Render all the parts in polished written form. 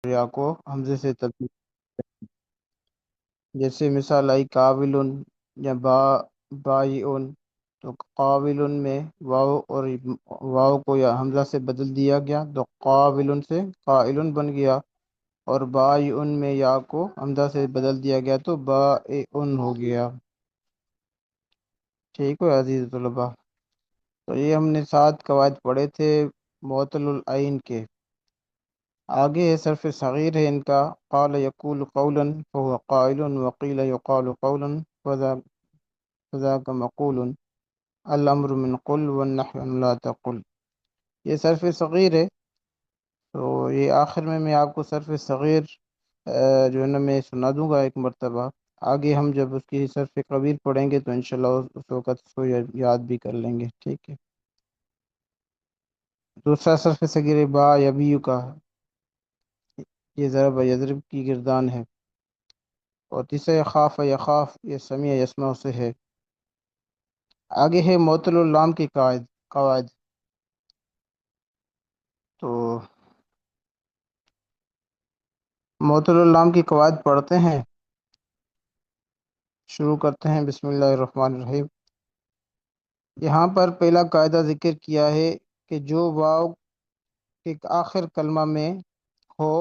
یا کو حمزے سے تبدیل، جیسے مثال آئی قابل یا بائعن، تو قابل میں واو اور واو کو یا حمزہ سے بدل دیا گیا تو قابل سے قائل بن گیا، اور بائعن میں یا کو حمزہ سے بدل دیا گیا تو بائعن ہو گیا۔ ٹھیک ہے عزیز طلباء، تو یہ ہم نے 7 قواعد پڑھے تھے معطل العین کے۔ آگے ہے صرف صغیر ہے ان کا، قال یقول قولا فهو قائل وقیل یقال قولا فذاک مقول، الامر من قل والنحو لا تقل، یہ صرف صغیر ہے۔ تو یہ آخر میں آپ کو صرف صغیر جو ہے نا میں سنا دوں گا ایک مرتبہ، آگے ہم جب اس کی صرف کبیر پڑھیں گے تو انشاءاللہ اس وقت اس کو یاد بھی کر لیں گے، ٹھیک ہے۔ دوسرا صرف صغیر با یبیو کا، یہ ضرب یضرب کی گردان ہے، اور تیسرا یخاف یخاف، یہ سمیع یسمع سے ہے۔ آگے ہے معطل اللام کی قواعد، تو معطل اللام کی قواعد پڑھتے ہیں، شروع کرتے ہیں بسم اللہ الرحمن الرحیم۔ یہاں پر پہلا قاعدہ ذکر کیا ہے کہ جو واو کے آخر کلمہ میں ہو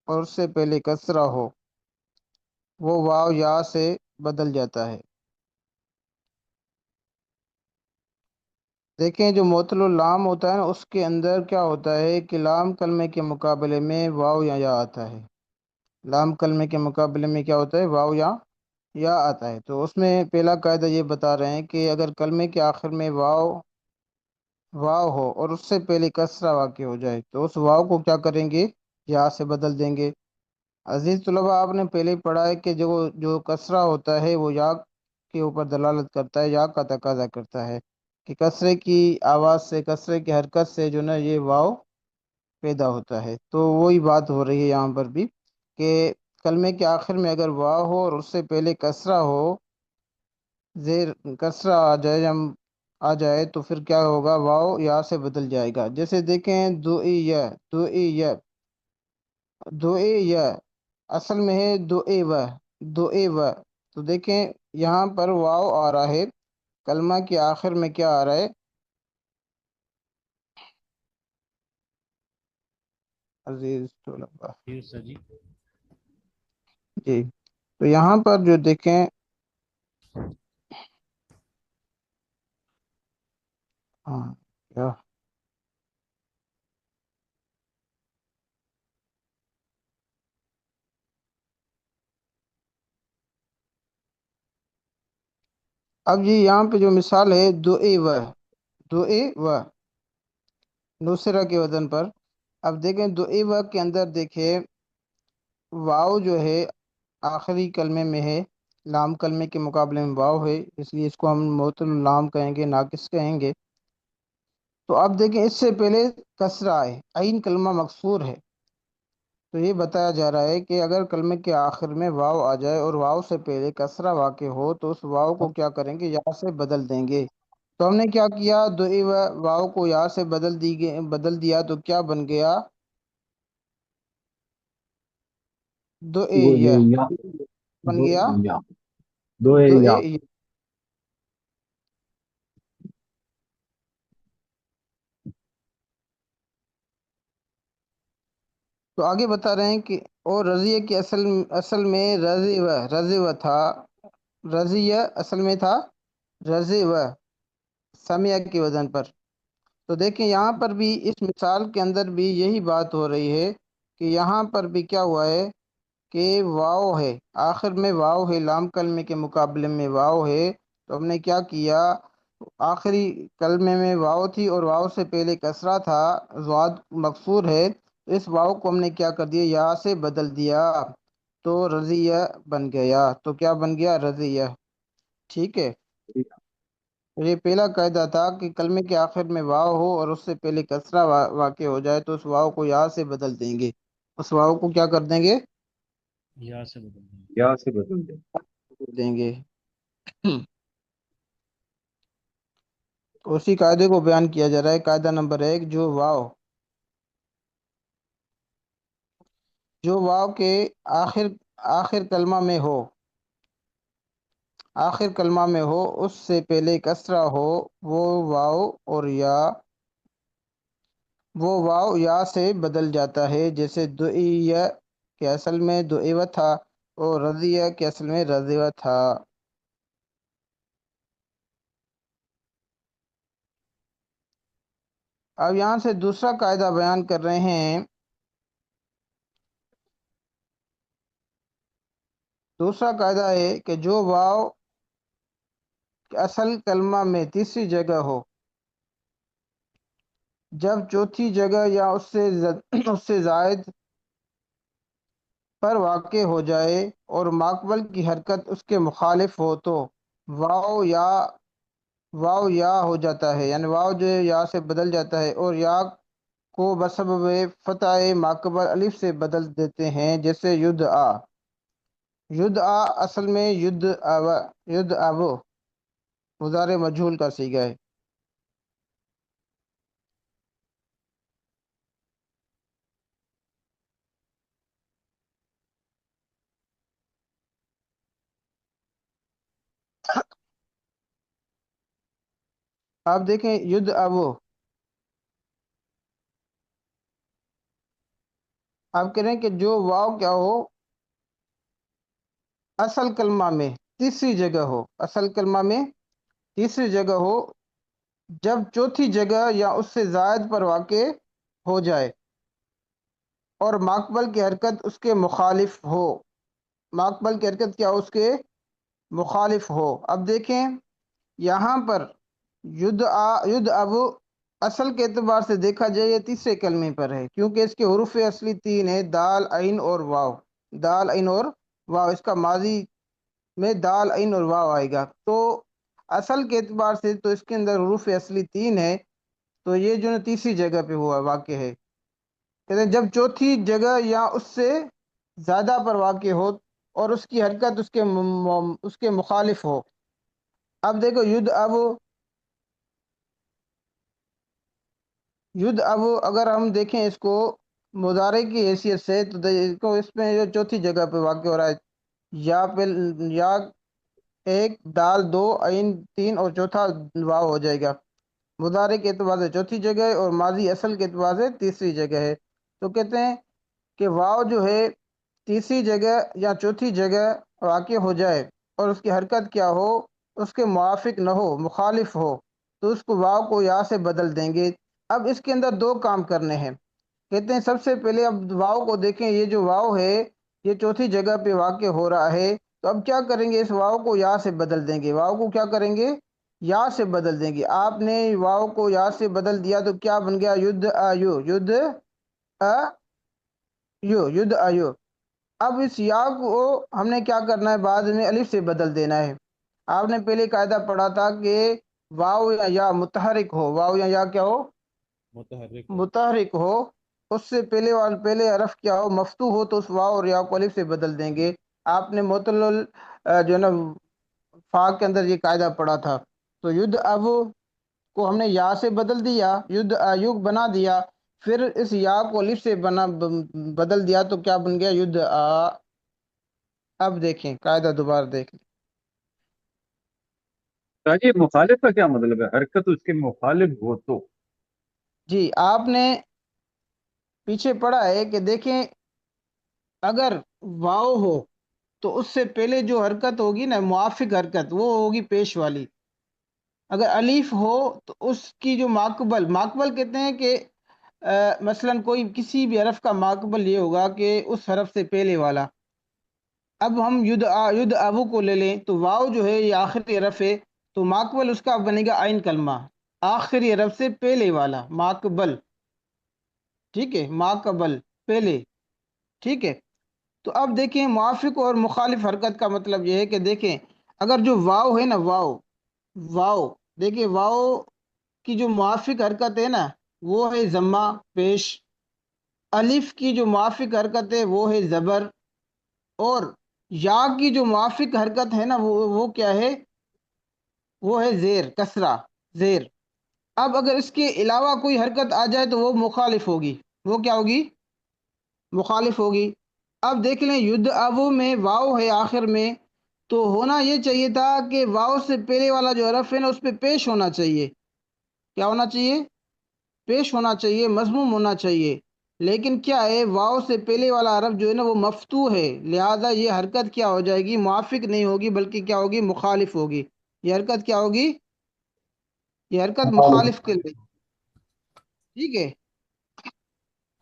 اور اس سے پہلے کسرہ ہو وہ واو یا سے بدل جاتا ہے۔ دیکھیں جو معطل اللام ہوتا ہے نا اس کے اندر کیا ہوتا ہے کہ لام کلمے کے مقابلے میں واو یا آتا ہے، لام کلمے کے مقابلے میں کیا ہوتا ہے، واو یا آتا ہے۔ تو اس میں پہلا قاعدہ یہ بتا رہے ہیں کہ اگر کلمے کے آخر میں واو ہو اور اس سے پہلے کسرہ واقع ہو جائے تو اس واو کو کیا کریں گے، یا سے بدل دیں گے۔ عزیز طلباء آپ نے پہلے ہی پڑھا ہے کہ جو کسرہ ہوتا ہے وہ یا کے اوپر دلالت کرتا ہے، یا کا تقاضا کرتا ہے کہ کسرے کی آواز سے، کسرے کی حرکت سے جو نا یہ واو پیدا ہوتا ہے۔ تو وہی بات ہو رہی ہے یہاں پر بھی کہ کلمے کے آخر میں اگر واو ہو اور اس سے پہلے کسرہ ہو، زیر کسرہ آ جائے تو پھر کیا ہوگا، واو یا سے بدل جائے گا۔ جیسے دیکھیں دعی اصل میں ہے دعی و، تو دیکھیں یہاں پر واو آ رہا ہے، کلمہ کے آخر میں کیا آ رہا ہے، عزیز طلباء جی، تو یہاں پر جو دیکھیں ہاں کیا اب یہ یہاں پہ جو مثال ہے دعی و نصرہ کے وزن پر، اب دیکھیں دعی و کے اندر دیکھیں واو جو ہے آخری کلمے میں ہے، لام کلمے کے مقابلے میں واو ہے، اس لیے اس کو ہم معطل اللام کہیں گے، ناقص کہیں گے۔ تو اب دیکھیں اس سے پہلے کسرہ ہے، عین کلمہ مکسور ہے، تو یہ بتایا جا رہا ہے کہ اگر کلمے کے آخر میں واو آ جائے اور واو سے پہلے کسرہ واقع ہو تو اس واو کو کیا کریں گے، یا سے بدل دیں گے۔ تو ہم نے کیا کیا، دعی و واو کو یا سے بدل دیا تو کیا بن گیا، دعی دو اے یا، بن دو گیا اے یا، دو اے یا۔ دعی۔ تو آگے بتا رہے ہیں کہ اور رضیہ کی اصل میں رضی و تھا، رضیہ اصل میں تھا رضی و، سمیہ کے وزن پر۔ تو دیکھیں یہاں پر بھی اس مثال کے اندر بھی یہی بات ہو رہی ہے کہ یہاں پر بھی کیا ہوا ہے کہ واو ہے، آخر میں واو ہے، لام کلمے کے مقابلے میں واو ہے، تو ہم نے کیا کیا، آخری کلمے میں واو تھی اور واو سے پہلے کسرہ تھا، ضاد مکسور ہے، تو اس واو کو ہم نے کیا کر دیا، یا سے بدل دیا، تو رضیہ بن گیا۔ تو کیا بن گیا، رضیہ، ٹھیک ہے۔ تو یہ پہلا قاعدہ تھا کہ کلمے کے آخر میں واو ہو اور اس سے پہلے کسرہ واقع ہو جائے تو اس واو کو یا سے بدل دیں گے، اس واو کو کیا کر دیں گے، یا سے بدل دیں۔ دیں گے۔ اسی قاعدے کو بیان کیا جا رہا ہے، قاعدہ نمبر 1، جو واو جو واو کے آخر آخر کلمہ میں ہو، آخر کلمہ میں ہو، اس سے پہلے کسرہ ہو، وہ واو اور یا وہ واو یا سے بدل جاتا ہے، جیسے دعیہ کے اصل میں دعیوہ تھا، اور رضیہ کے اصل میں رضیوہ تھا۔ اب یہاں سے دوسرا قاعدہ بیان کر رہے ہیں۔ دوسرا قاعدہ ہے کہ جو واو کے اصل کلمہ میں تیسری جگہ ہو، جب چوتھی جگہ یا اس سے زائد پر واقع ہو جائے اور ماقبل کی حرکت اس کے مخالف ہو، تو واو یا ہو جاتا ہے، یعنی واو جو ہے یا سے بدل جاتا ہے، اور یا کو بسبب فتح ماقبل الف سے بدل دیتے ہیں، جیسے یدعا۔ یدعا اصل میں یدعو مضارع مجہول کا صیغہ ہے۔ آپ دیکھیں یدعو، آپ کہہ رہے ہیں کہ جو واو کیا ہو، اصل کلمہ میں تیسری جگہ ہو، اصل کلمہ میں تیسری جگہ ہو، جب چوتھی جگہ یا اس سے زائد پر واقع ہو جائے اور ماقبل کی حرکت اس کے مخالف ہو۔ ماقبل کی حرکت کیا ہو، اس کے مخالف ہو۔ اب دیکھیں یہاں پر یدعو اصل کے اعتبار سے دیکھا جائے یہ تیسرے کلمے پر ہے، کیونکہ اس کے حروف اصلی تین ہیں، دال عین اور واو۔ دال عین اور واو، اس کا ماضی میں دال عین اور واو آئے گا، تو اصل کے اعتبار سے تو اس کے اندر حروف اصلی تین ہے، تو یہ جو ہے تیسری جگہ پہ ہوا واقع ہے۔ کہتے ہیں جب چوتھی جگہ یا اس سے زیادہ پر واقع ہو اور اس کی حرکت اس کے مخالف ہو۔ اب دیکھو یدعو اگر ہم دیکھیں اس کو مضارع کی حیثیت سے، تو دیکھو اس میں جو چوتھی جگہ پہ واقع ہو رہا ہے، یا ایک، دال دو، عین تین، اور چوتھا واو ہو جائے گا۔ مضارع کے اعتبار سے چوتھی جگہ ہے اور ماضی اصل کے اعتبار سے تیسری جگہ ہے، تو کہتے ہیں کہ واو جو ہے تیسری جگہ یا چوتھی جگہ واقع ہو جائے اور اس کی حرکت کیا ہو، اس کے موافق نہ ہو، مخالف ہو، تو اس کو واو کو یا سے بدل دیں گے۔ اب اس کے اندر دو کام کرنے ہیں۔ کہتے ہیں سب سے پہلے اب واو کو دیکھیں، یہ جو واو ہے یہ چوتھی جگہ پہ واقع ہو رہا ہے، تو اب کیا کریں گے، اس واو کو یا سے بدل دیں گے۔ واو کو کیا کریں گے، یا سے بدل دیں گے۔ آپ نے واو کو یا سے بدل دیا تو کیا بن گیا، ید آیو۔ اب اس یا کو ہم نے کیا کرنا ہے، بعد میں الف سے بدل دینا ہے۔ آپ نے پہلے قاعدہ پڑھا تھا کہ واو یا متحرک ہو، واو یا کیا ہو، متحرک ہو، اس سے پہلے حرف کیا ہو، مفتوح ہو، تو اس واو اور یا کو الف سے بدل دیں گے۔ آپ نے معطل جو ہے نا فا کے اندر یہ قاعدہ پڑھا تھا۔ تو ید اب کو ہم نے یا سے بدل دیا، ید ایوگ بنا دیا، پھر اس یا کو الف سے بدل دیا، تو کیا بن گیا، ید آ۔ اب دیکھیں قاعدہ دوبارہ دیکھ لیں۔ یہ مخالف کا کیا مطلب ہے، حرکت اس کے مخالف ہو تو؟ جی آپ نے پیچھے پڑھا ہے کہ دیکھیں اگر واو ہو تو اس سے پہلے جو حرکت ہوگی نا، موافق حرکت، وہ ہوگی پیش والی۔ اگر الف ہو تو اس کی جو ماقبل کہتے ہیں کہ مثلا کوئی کسی بھی حرف کا ماقبل یہ ہوگا کہ اس حرف سے پہلے والا۔ اب ہم ید ابو کو لے لیں تو واو جو ہے یہ آخری حرف ہے، تو ماقبل اس کا بنے گا عین کلمہ، آخری حرف سے پہلے والا ماقبل، ٹھیک ہے، ماقبل پہلے، ٹھیک ہے۔ تو اب دیکھیں موافق اور مخالف حرکت کا مطلب یہ ہے کہ دیکھیں اگر جو واو ہے نا، واو دیکھیں واو کی جو موافق حرکت ہے نا وہ ہے ضمہ پیش، الف کی جو موافق حرکت ہے وہ ہے زبر، اور یا کی جو موافق حرکت ہے نا وہ کیا ہے، وہ ہے زیر، کسرہ، زیر۔ اب اگر اس کے علاوہ کوئی حرکت آ جائے تو وہ مخالف ہوگی، وہ کیا ہوگی، مخالف ہوگی۔ اب دیکھ لیں ید ابو میں واو ہے آخر میں، تو ہونا یہ چاہیے تھا کہ واو سے پہلے والا جو حرف ہے نا اس پہ پیش ہونا چاہیے. کیا ہونا چاہیے؟ پیش ہونا چاہیے، مضموم ہونا چاہیے. لیکن کیا ہے، واو سے پہلے والا حرف جو ہے نا وہ مفتوح ہے، لہذا یہ حرکت کیا ہو جائے گی، موافق نہیں ہوگی بلکہ کیا ہوگی، مخالف ہوگی. یہ حرکت کیا ہوگی؟ یہ حرکت مخالف کے لیے. ٹھیک ہے.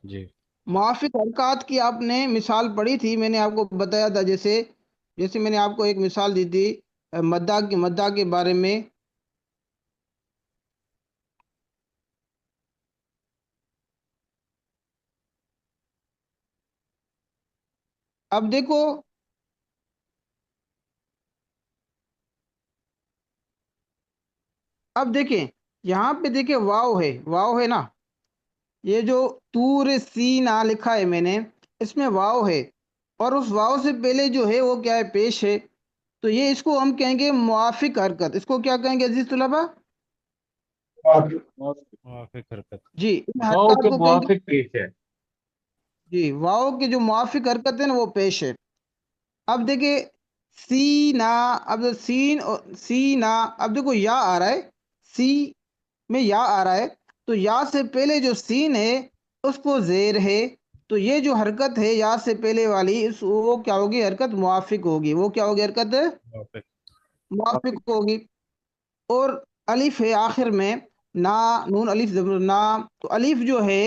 جی موافق حرکات کی آپ نے مثال پڑھی تھی، میں نے آپ کو بتایا تھا، جیسے جیسے میں نے آپ کو ایک مثال دی تھی مدہ کے بارے میں. اب دیکھو، اب دیکھیں یہاں پہ دیکھیں واو ہے نا، یہ جو تور سینا لکھا ہے میں نے، اس میں واو ہے، اور اس واو سے پہلے جو ہے وہ کیا ہے، پیش ہے. تو یہ اس کو ہم کہیں گے موافق حرکت. اس کو کیا کہیں گے عزیز طلبہ؟ موافق حرکت، جی، ان واؤ حرکات کے کو کہیں گے. موافق پیش ہے. جی، واو کی جو موافق حرکت ہے نا وہ پیش ہے. اب دیکھیں سینا، اب سینا، اب دیکھو یا آ رہا ہے، سی میں یا آ رہا ہے، تو یا سے پہلے جو سین ہے اس کو زیر ہے، تو یہ جو حرکت ہے یا سے پہلے والی وہ کیا ہوگی، حرکت موافق ہوگی. وہ کیا ہوگی، حرکت موافق. موافق ہوگی. اور الف ہے آخر میں، نا، نون الف زبر نا، تو الف جو ہے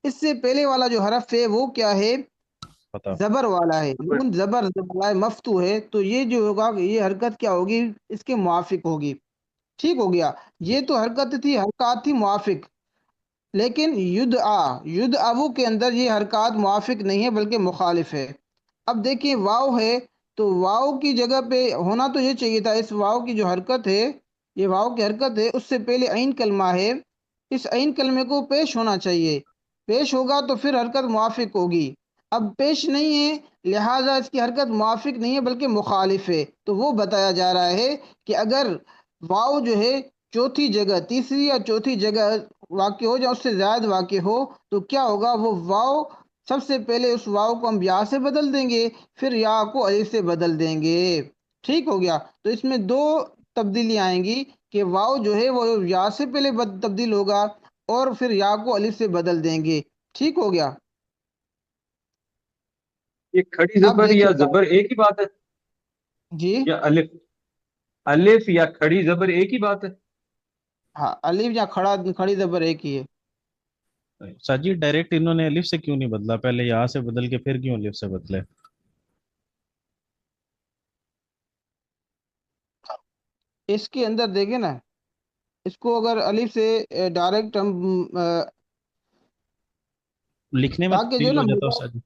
اس سے پہلے والا جو حرف ہے وہ کیا ہے، پتہ. زبر والا ہے، نون زبر ہے، مفتو ہے، تو یہ جو ہوگا یہ حرکت کیا ہوگی، اس کے موافق ہوگی. ٹھیک ہو گیا. یہ تو حرکت تھی، حرکات تھی موافق. لیکن ید ابو کے اندر یہ حرکات موافق نہیں ہے بلکہ مخالف ہے. اب دیکھیں واو ہے، تو واو کی جگہ پہ ہونا تو یہ چاہیے تھا، اس واو کی جو حرکت ہے، یہ واو کی حرکت ہے، اس سے پہلے عین کلمہ ہے، اس عین کلمے کو پیش ہونا چاہیے. پیش ہوگا تو پھر حرکت موافق ہوگی. اب پیش نہیں ہے، لہذا اس کی حرکت موافق نہیں ہے بلکہ مخالف ہے. تو وہ بتایا جا رہا ہے کہ اگر واو جو ہے چوتھی جگہ، تیسری یا چوتھی جگہ واقع ہو یا اس سے زائد واقع ہو، تو کیا ہوگا، وہ واو سب سے پہلے اس واو کو ہم یا سے بدل دیں گے، پھر یا کو الف سے بدل دیں گے. ٹھیک ہو گیا. تو اس میں دو تبدیلی آئیں گی کہ واو جو ہے وہ یا سے پہلے تبدیل ہوگا اور پھر یا کو الف سے بدل دیں گے. ٹھیک ہو گیا. یہ کھڑی اب زبر یا دیکھیں زبر ایک ہی بات ہے؟ جی، یا الف، الف یا کھڑی زبر ایک ہی بات ہے؟ ہاں، الف یا کھڑی زبر ایک ہی ہے. ساجی ڈائریکٹ انہوں نے الف سے کیوں نہیں بدلا، پہلے یہاں سے بدل کے پھر کیوں الف سے بدلے؟ اس کے اندر دیکھیں نا، اس کو اگر الف سے ڈائریکٹ ہم لکھنے میں تاکہ جو ہے تبدیل نا ہو جاتا ہے ساجی.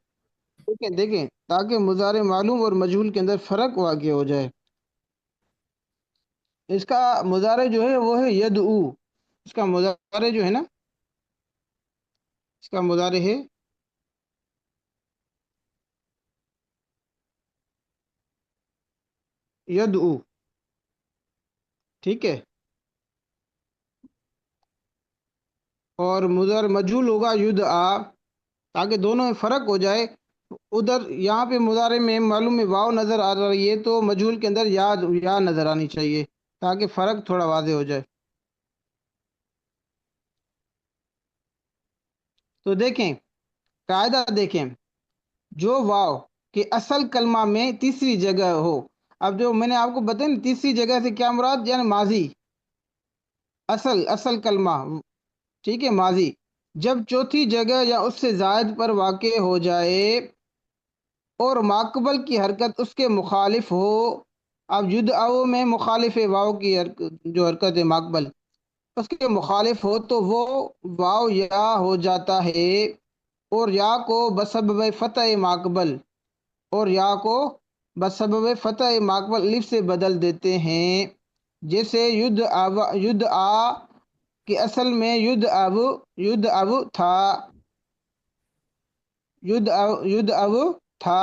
دیکھیں تاکہ مضارع معلوم اور مجہول کے اندر فرق واقع ہو جائے. اس کا مضارع جو ہے وہ ہے یدعو. اس کا مضارع جو ہے نا، اس کا مضارع ہے یدعو. ٹھیک ہے. اور مضارع مجہول ہوگا یدعا، تاکہ دونوں میں فرق ہو جائے. ادھر یہاں پہ مضارع میں معلوم میں واو نظر آ رہی ہے، تو مجہول کے اندر یا نظر آنی چاہیے تاکہ فرق تھوڑا واضح ہو جائے. تو دیکھیں قاعدہ، دیکھیں جو واو کہ اصل کلمہ میں تیسری جگہ ہو. اب جو میں نے آپ کو بتایا نا، تیسری جگہ سے کیا مراد، یعنی ماضی، اصل کلمہ، ٹھیک ہے، ماضی جب چوتھی جگہ یا اس سے زائد پر واقع ہو جائے اور ماقبل کی حرکت اس کے مخالف ہو. اب یدعو میں مخالف ہے، واو کی جو حرکت ہے ماقبل اس کے مخالف ہو، تو وہ واو یا ہو جاتا ہے، اور یا کو بسبب فتح ماقبل، اور یا کو بسبب فتح ماقبل الف سے بدل دیتے ہیں. جیسے یدعا کہ اصل میں ید اب تھا، ید اب تھا،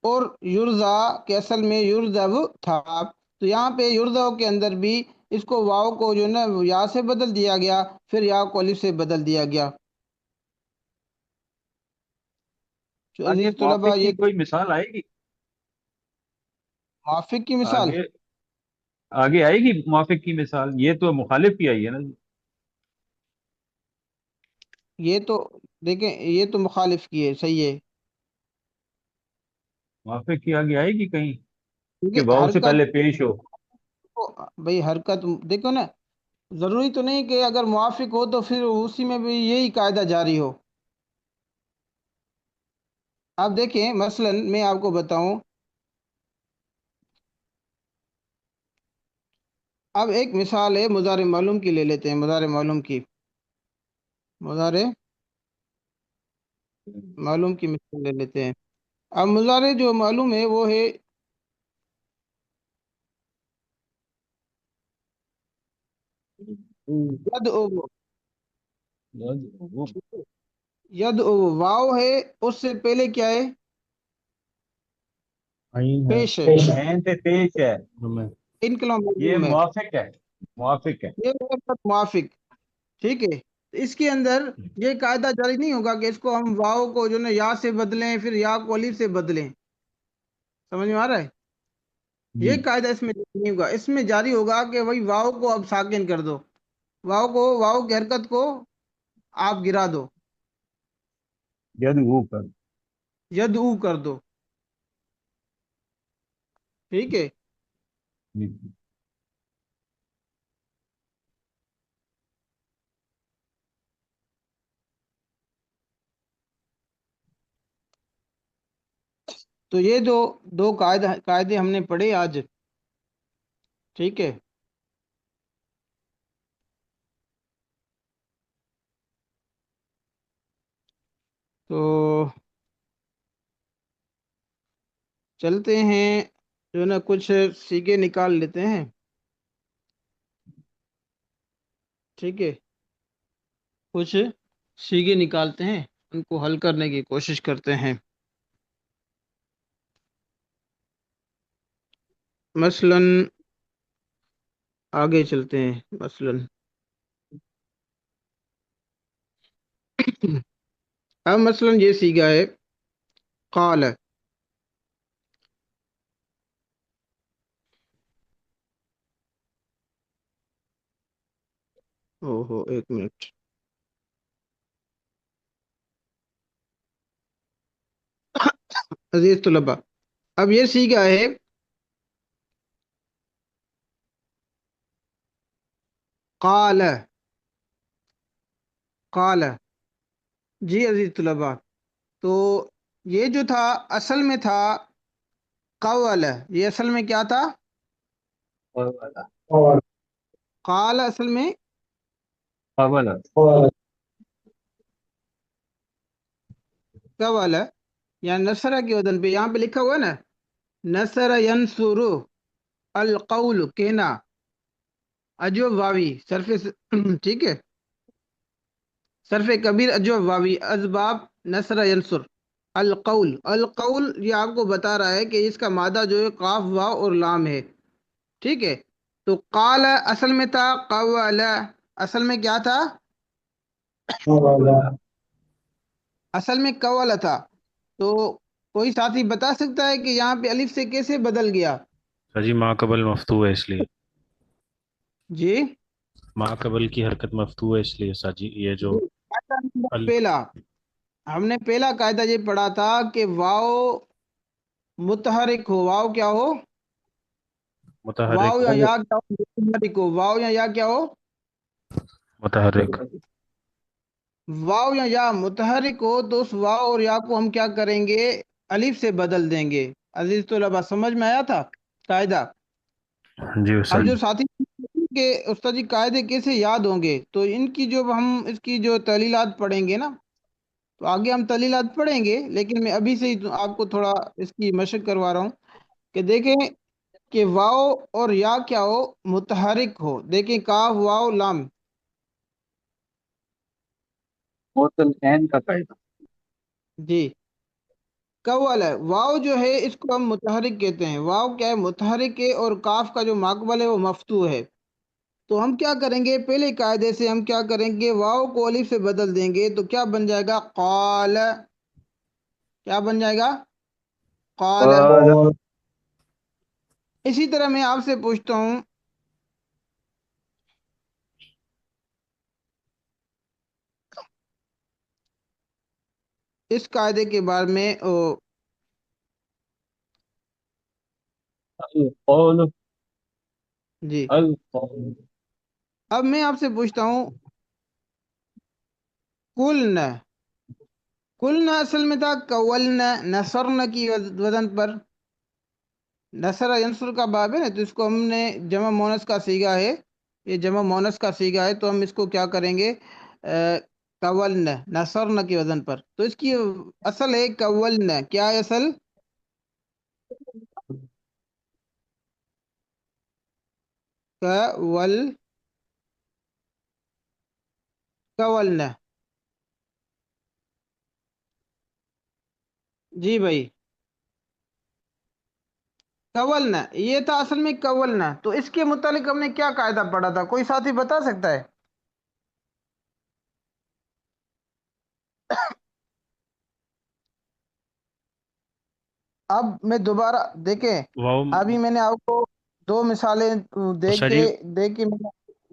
اور یرزا کہ اصل میں یرزب تھا. تو یہاں پہ یرزا کے اندر بھی اس کو واو کو جو ہے نا یا سے بدل دیا گیا، پھر یا کو الف سے بدل دیا گیا. تو آگے عزیز طلبہ موافق کی یہ کوئی مثال آئے گی؟ موافق کی مثال، آگے آگے آئے گی موافق کی مثال؟ یہ تو مخالف کی آئی ہے نا جی۔ یہ تو دیکھیں یہ تو مخالف کی ہے، صحیح ہے، موافق کی آگے آئے گی کہیں کہ کیونکہ واؤ سے حرکت پہلے پیش ہو؟ بھئی حرکت دیکھو نا، ضروری تو نہیں کہ اگر موافق ہو تو پھر اسی میں بھی یہی قاعدہ جاری ہو۔ آپ دیکھیں مثلا میں آپ کو بتاؤں، اب ایک مثال ہے مضارع معلوم کی، لے لیتے ہیں مضارع معلوم کی، مضارع معلوم کی مثال لے لیتے ہیں۔ اب مضارع جو معلوم ہے وہ ہے یدعو، یدعو واو ہے، اس سے پہلے کیا ہے؟ عین ہے، پیش ہے، عین سے پیش ہے، ہمیں انقلاب یہ معلوم ہے، موافق ہے، موافق ہے۔ یہ ہے موافق، ٹھیک ہے۔ تو اس کے اندر یہ قاعدہ جاری نہیں ہوگا کہ اس کو ہم واو کو جو نا یا سے بدلیں، پھر یا کو الف سے بدلیں، سمجھ میں آ رہا ہے؟ جی یہ قاعدہ اس میں جاری نہیں ہوگا، اس میں جاری ہوگا کہ وہی واو کو اب ساکن کر دو، واو کی حرکت کو آپ گرا دو، ید وہ پر یدعو کر دو، ٹھیک ہے۔ جی۔ تو یہ دو قاعدے ہم نے پڑھے آج، ٹھیک ہے۔ تو چلتے ہیں جو نا کچھ سیگے نکال لیتے ہیں، ٹھیک ہے، کچھ سیگے نکالتے ہیں، ان کو حل کرنے کی کوشش کرتے ہیں۔ مثلا آگے چلتے ہیں، مثلا اب مثلا یہ سیگا ہے قال، ایک منٹ، عزیز طلبہ، اب یہ سیگا ہے قال، قال، جی عزیز طلبہ، تو یہ جو تھا اصل میں تھا قول، یہ اصل میں کیا تھا؟ قال اصل میں قبل قول، یعنی نصرہ کے وزن پہ، یہاں پہ لکھا ہوا ہے نا نصر ینصر، القول کہنا، اجوب واوی صرف ٹھیک ہے، صرف کبیر اجوب واوی، اسباب نصر ینصر، القول، القول یہ آپ کو بتا رہا ہے کہ اس کا مادہ جو ہے قاف واو اور لام ہے، ٹھیک ہے۔ تو قال اصل میں تھا قول، اصل میں کیا تھا؟ اصل میں قول تھا، تو کوئی ساتھی بتا سکتا ہے کہ یہاں پہ الف سے کیسے بدل گیا؟ سر جی ماں قبل مفتوح ہے اس لیے، جی ماں قبل کی حرکت مفتوح ہے اس لیے سر جی، یہ جو قاعدہ نمبر ال پہلا، ہم نے پہلا قاعدہ یہ پڑھا تھا کہ واو متحرک ہو، واو کیا ہو؟ واو متحرک، یا یا کیا ہو؟ متحرک ہو، واو یا یا کیا ہو؟ متحرک، واو یا متحرک ہو تو اس واو اور یا کو ہم کیا کریں گے؟ الف سے بدل دیں گے۔ عزیز طلبہ سمجھ میں آیا تھا قاعدہ؟ جی اب استاد جو جی۔ ساتھی کہ استاد جی قاعدے کیسے یاد ہوں گے، تو ان کی جو ہم اس کی جو تعلیلات پڑھیں گے نا، تو آگے ہم تعلیلات پڑھیں گے، لیکن میں ابھی سے ہی آپ کو تھوڑا اس کی مشق کروا رہا ہوں کہ دیکھیں کہ واو اور یا کیا ہو؟ متحرک ہو، دیکھیں کاف واو لام، ہوتل عین کا قاعدہ۔ جی قول ہے، واو جو ہے اس کو ہم متحرک کہتے ہیں، واو کیا ہے؟ متحرک ہے، اور کاف کا جو ماقبل ہے وہ مفتوح ہے۔ تو ہم کیا کریں گے؟ پہلے قاعدے سے ہم کیا کریں گے؟ واو کو الف سے بدل دیں گے، تو کیا بن جائے گا؟ قال، کیا بن جائے گا؟ قال۔ قال اسی طرح میں آپ سے پوچھتا ہوں، اس قاعدے کے بارے میں القول جی القول اب میں آپ سے پوچھتا ہوں، قلنا، قلنا اصل میں تھا قولنا، نصرنا کی وزن پر، نصر ینصر کا باب ہے نا، تو اس کو ہم نے جمع مونس کا صیغہ ہے، یہ جمع مونس کا صیغہ ہے، تو ہم اس کو کیا کریں گے؟ قولنا، نصرنا کی وزن پر، تو اس کی اصل ہے قولنا، کیا ہے اصل؟ قول، قولنا، جی بھائی، قولنا یہ تھا اصل میں قولنا، تو اس کے متعلق ہم نے کیا قاعدہ پڑھا تھا؟ کوئی ساتھی بتا سکتا ہے؟ اب میں دوبارہ دیکھیں، واو ابھی میں نے آپ کو دو مثالیں ساجی دے کے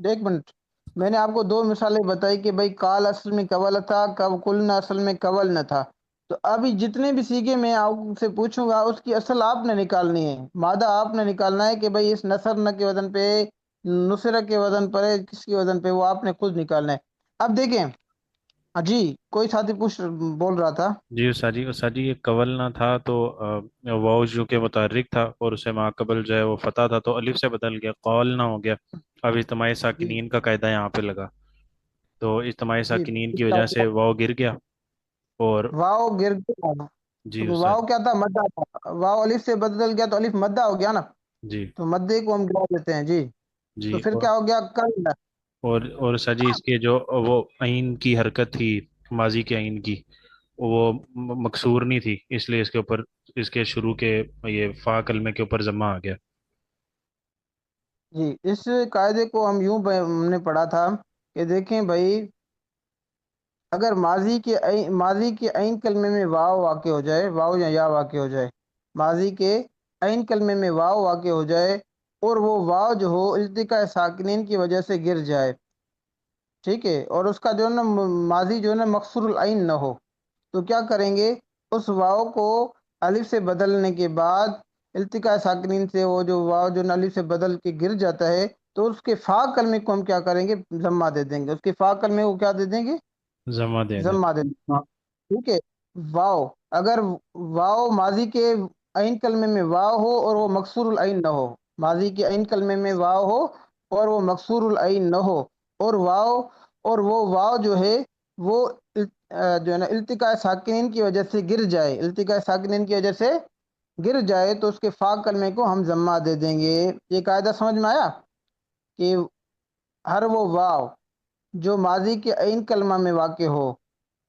ایک منٹ، میں نے آپ کو دو مثالیں بتائی کہ بھائی کال اصل میں قول تھا، قلنا اصل میں قول نہ تھا، تو ابھی جتنے بھی سیگے میں آپ سے پوچھوں گا اس کی اصل آپ نے نکالنی ہے، مادہ آپ نے نکالنا ہے کہ بھائی اس نصر نہ کے وزن پہ، نصرہ کے وزن پر ہے، کس کے وزن پہ، وہ آپ نے خود نکالنا ہے۔ اب دیکھیں، جی کوئی ساتھی بول رہا تھا۔ جی ساجی یہ قول نہ تھا تو واو جو کہ متحرک تھا اور اسے ماقبل جو ہے وہ فتح تھا تو الف سے بدل گیا، قول نہ ہو گیا، اب اجتماعی جی ساکنین کا قاعدہ یہاں پہ لگا، تو اجتماعی جی ساکنین کی وجہ سے واو گر گیا اور واو گر گیا، تو جی استاد واو کیا تھا؟ مدہ تھا، واو الف سے بدل گیا تو الف مدہ ہو گیا نا، جی تو مدے کو ہم گرا دیتے ہیں جی، تو جی پھر کیا ہو گیا؟ کل۔ اور ساجی اس کے جو وہ عین کی حرکت تھی، ماضی کے عین کی، وہ مکسور نہیں تھی، اس لیے اس کے اوپر اس کے شروع کے یہ فا کلمے کے اوپر ضمہ آ گیا۔ جی اس قاعدے کو ہم یوں ہم نے پڑھا تھا کہ دیکھیں بھائی، اگر ماضی کے عین کلمے میں واو واقع ہو جائے، واو یا واقع ہو جائے، ماضی کے عین کلمے میں واو واقع ہو جائے اور وہ واو جو ہو التقاء ساکنین کی وجہ سے گر جائے، ٹھیک ہے، اور اس کا جو ہے نا ماضی جو ہے نا مقصور العین نہ ہو، تو کیا کریں گے؟ اس واو کو الف سے بدلنے کے بعد، التقاء ساکنین سے وہ جو واو جو الف سے بدل کے گر جاتا ہے، تو اس کے فا کلمے کو ہم کیا کریں گے؟ ضمہ دے دیں گے، اس کے فا کلمے کو کیا دے دیں گے؟ ضمہ دے دیں۔ ضمہ دے دیں گے، ٹھیک ہے۔ واو، اگر واو ماضی کے عین کلمے میں واو ہو اور وہ مکسور العین نہ ہو، ماضی کے عین کلمے میں واو ہو اور وہ مکسور العین نہ ہو، اور واو، اور وہ واو جو ہے وہ جو ہے نا التقاء ساکنین کی وجہ سے گر جائے، التقاء ساکنین کی وجہ سے گر جائے، تو اس کے فا کلمے کو ہم ضمہ دے دیں گے۔ یہ قاعدہ سمجھ میں آیا کہ ہر وہ واو جو ماضی کے عین کلمہ میں واقع ہو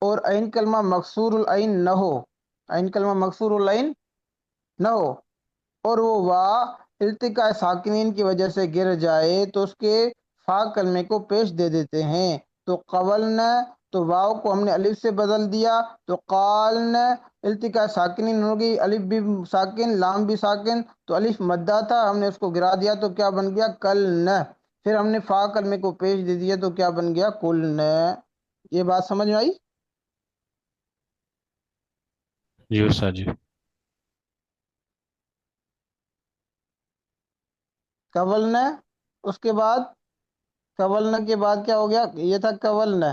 اور عین کلمہ مکسور العین نہ ہو، عین کلمہ مکسور العین نہ ہو، اور وہ وا التقاء ساکنین کی وجہ سے گر جائے، تو اس کے فا کلمے کو پیش دے دیتے ہیں، تو قولنا، تو واو کو ہم نے الف سے بدل دیا، تو قالنا التقاء ساکنین ہوگی، الف بھی ساکن، لام بھی ساکن، تو الف مدہ تھا، ہم نے اس کو گرا دیا تو کیا بن گیا؟ کلنا، پھر ہم نے فا کلمے کو پیش دے دیا تو کیا بن گیا؟ قلنا۔ یہ بات سمجھ میں آئی؟ جی استاد جی۔ قولنا، اس کے بعد، قولنا کے بعد کیا ہو گیا؟ یہ تھا قولنا،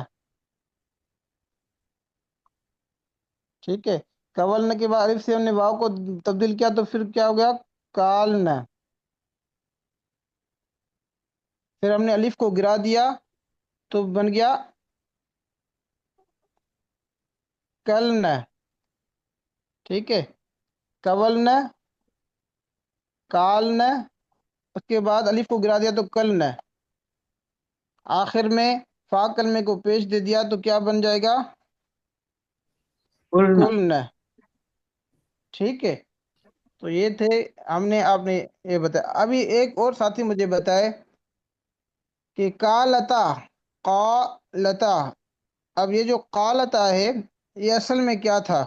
ٹھیک ہے، قولنا کے بعد الف سے ہم نے واو کو تبدیل کیا تو پھر کیا ہو گیا؟ کالنا، پھر ہم نے الف کو گرا دیا تو بن گیا کلنا، ٹھیک ہے، قولنا، کالنا، اس کے بعد الف کو گرا دیا تو کلنا، آخر میں فا کلمے کو پیش دے دیا تو کیا بن جائے گا؟ قلنا کلنا، ٹھیک ہے۔ تو یہ تھے، ہم نے آپ نے یہ بتایا۔ ابھی ایک اور ساتھی مجھے بتائے کہ قالتا، قالتا، اب یہ جو قالتا ہے یہ اصل میں کیا تھا؟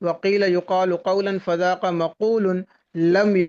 وقیل یقال قولا فذاق مقول لم